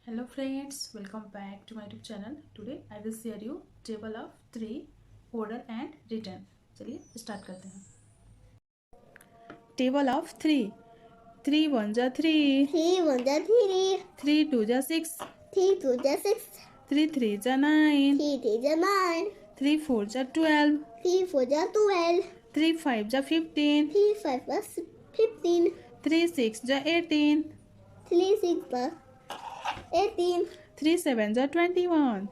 Hello friends, welcome back to my YouTube channel. Today I will share you table of 3 order and written. चलिए start करते हैं. Table of 3. 3 1 जा 3. 3 1 जा 3. 3 2 जा 6. 3 2 जा 6. 3 3 जा 9. 3 3 जा 9. 3 4 जा 12. 3 4 जा 12. 3 5 जा 15. 3 5 जा 15. 3 6 जा 18. 3 6 जा 18. 3 7 जा 21.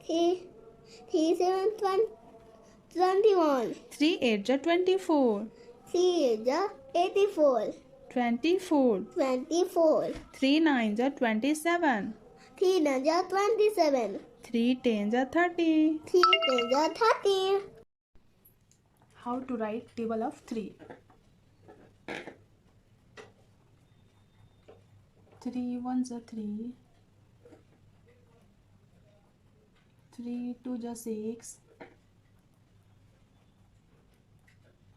3 7 21. 3 8 जा 24. 3 8 जा 84. 24. 24. 3 9 जा 27. 3 9 जा 27. 3 10 जा 30. 3 10 जा 30. How to write table of 3? 3 1 जा 3. 3 2 जा 6.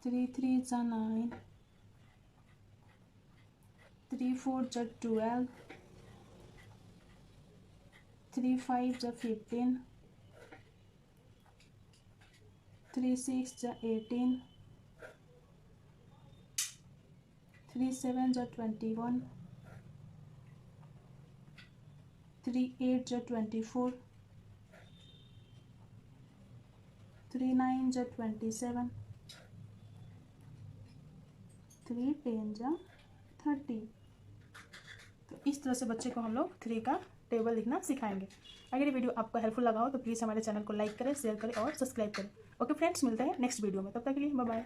3 3 जा 9. 3 4 जा 12. 3 5 जा 15. 3 6 जा 18. 3 7 जा 21. 3 8 जा 24. 3 9 जा 27. 3 10 जा 30. तो इस तरह से बच्चे को हम लोग 3 का टेबल लिखना सिखाएंगे. अगर ये वीडियो आपको हेल्पफुल लगा हो तो प्लीज़ हमारे चैनल को लाइक करें, शेयर करें और सब्सक्राइब करें. ओके फ्रेंड्स, मिलते हैं नेक्स्ट वीडियो में. तब तक के लिए बाय बाय.